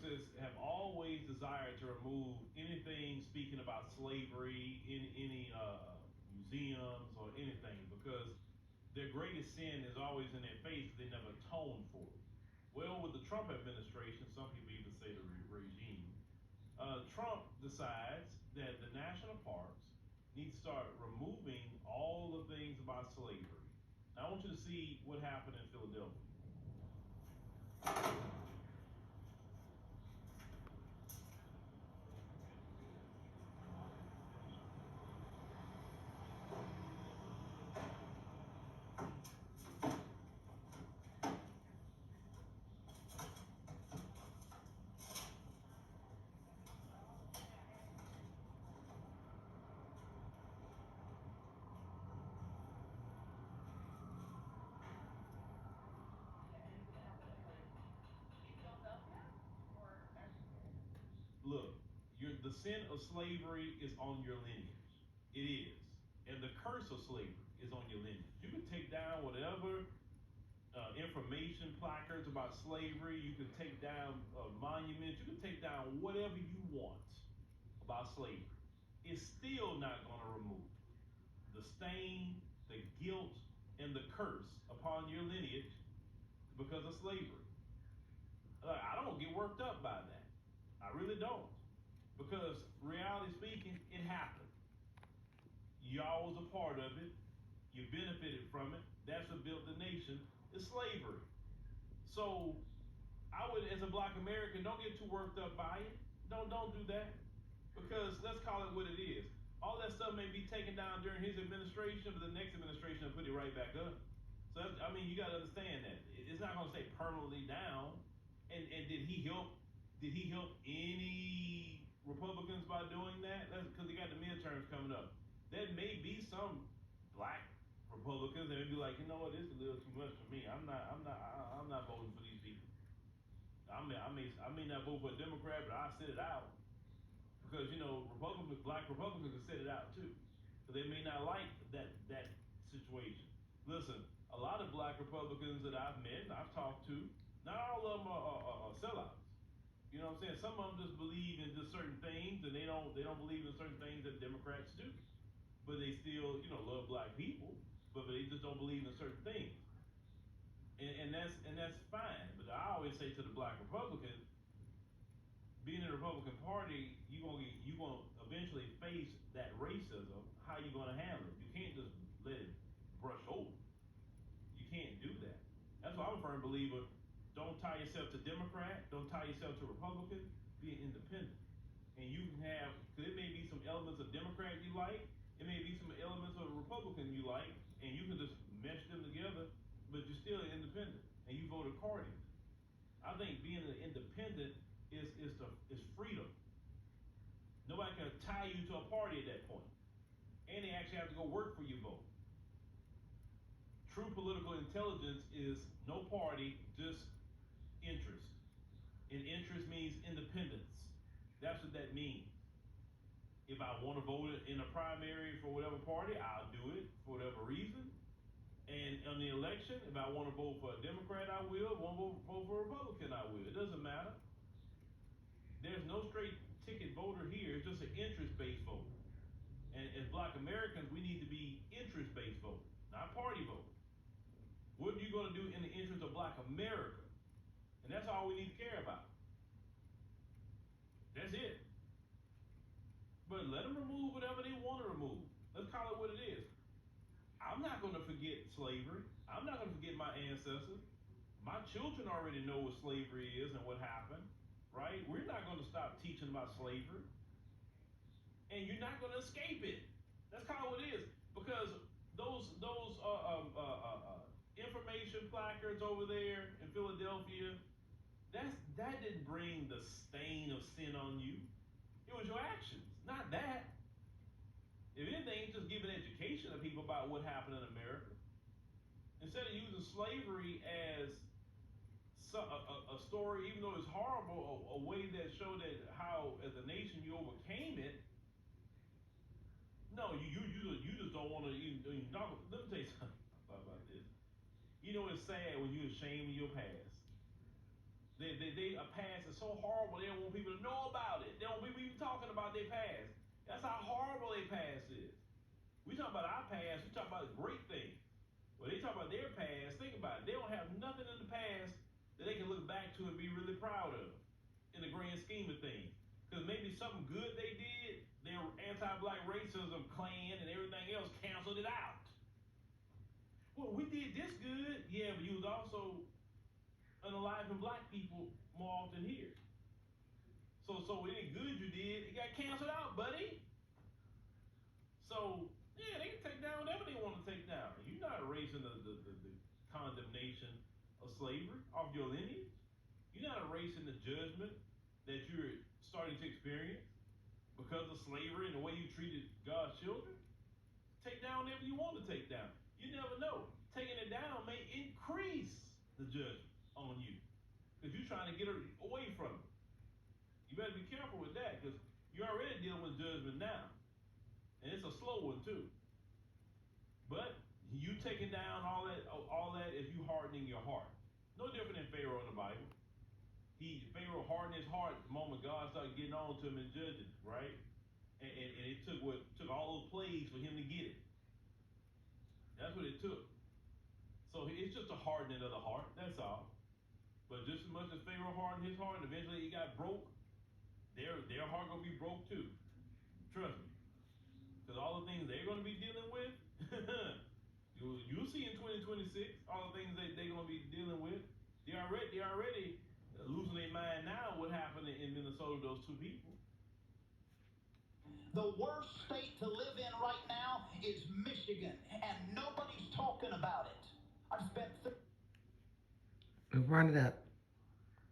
Marxists have always desired to remove anything speaking about slavery in any museums or anything, because their greatest sin is always in their face. They never atone for it. Well, with the Trump administration, some people even say the regime, Trump decides that the national parks need to start removing all the things about slavery. Now, I want you to see what happened in Philadelphia. Look, the sin of slavery is on your lineage. It is. And the curse of slavery is on your lineage. You can take down whatever information placards about slavery. You can take down monuments. You can take down whatever you want about slavery. It's still not going to remove the stain, the guilt, and the curse upon your lineage because of slavery. I don't get worked up by that. I really don't. Because reality speaking, it happened. Y'all was a part of it. You benefited from it. That's what built the nation. It's slavery. So I would, as a black American, don't get too worked up by it. Don't do that. Because let's call it what it is. All that stuff may be taken down during his administration, but the next administration will put it right back up. So that's, I mean, you got to understand that it's not going to stay permanently down. And did he help? Did he help any Republicans by doing that? That's because they got the midterms coming up. There may be some black Republicans that may be like, you know what, this is a little too much for me. I'm not voting for these people. I may not vote for a Democrat, but I'll sit it out. Because, you know, black Republicans can sit it out too. So they may not like that situation. Listen, a lot of black Republicans that I've met and I've talked to, not all of them are sellouts. You know what I'm saying? Some of them just believe in just certain things, and they don't believe in certain things that Democrats do. But they still, you know, love black people, but they just don't believe in certain things. And that's fine. But I always say to the black Republicans, being in the Republican Party, you're gonna eventually face that racism. How you gonna handle it? You can't just let it brush over. You can't do that. That's why I'm a firm believer. Don't tie yourself to Democrat. Don't tie yourself to Republican. Be an independent. And you can have, because it may be some elements of Democrat you like. It may be some elements of Republican you like. And you can just mesh them together, but you're still an independent. And you vote accordingly. I think being an independent is freedom. Nobody can tie you to a party at that point. And they actually have to go work for your vote. True political intelligence is no party, just interest. And interest means independence. That's what that means. If I want to vote in a primary for whatever party, I'll do it for whatever reason. And on the election, if I want to vote for a Democrat, I will. If I want to vote for a Republican, I will. It doesn't matter. There's no straight ticket voter here. It's just an interest-based vote. And as black Americans, we need to be interest-based voters, not party voters. What are you going to do in the interest of black America? And that's all we need to care about. That's it. But let them remove whatever they want to remove. Let's call it what it is. I'm not going to forget slavery. I'm not going to forget my ancestors. My children already know what slavery is and what happened, right? We're not going to stop teaching about slavery. And you're not going to escape it. That's kind of what it is. Because those information placards over there in Philadelphia, that didn't bring the stain of sin on you. It was your actions, not that. If anything, just giving education to people about what happened in America. Instead of using slavery as a story, even though it's horrible, a way that showed that how, as a nation, you overcame it. No, you just don't want to even talk. Let me tell you something about this. You know, it's sad when you're ashamed of your past. A past is so horrible, they don't want people to know about it. They don't want people even talking about their past. That's how horrible their past is. We talk about our past, we talk about great things. When they talk about their past, think about it. They don't have nothing in the past that they can look back to and be really proud of in the grand scheme of things. Because maybe something good they did, their anti-black racism, Klan, and everything else canceled it out. Well, we did this good, yeah, but you was also unaliving black people more often here. So any good you did, it got canceled out, buddy. So yeah, they can take down whatever they want to take down. You're not erasing the condemnation of slavery off your lineage. You're not erasing the judgment that you're starting to experience because of slavery and the way you treated God's children. Take down whatever you want to take down. You never know. Taking it down may increase the judgment on you because you're trying to get away from it. You better be careful with that because you're already dealing with judgment now, and it's a slow one too. But you taking down all that is you hardening your heart. No different than Pharaoh in the Bible. Pharaoh hardened his heart the moment God started getting on to him and judging, right? And it took all those plagues for him to get it. That's what it took. So it's just a hardening of the heart. That's all. But just as much as Pharaoh hardened his heart, and eventually he got broke, their heart gonna be broke too. Trust me. Because all the things they're gonna be dealing with, you'll see in 2026 all the things they're gonna be dealing with. They're already losing their mind now. What happened in Minnesota to those two people? The worst state to live in right now is Michigan, and nobody's talking about it. I've spent. Run it up.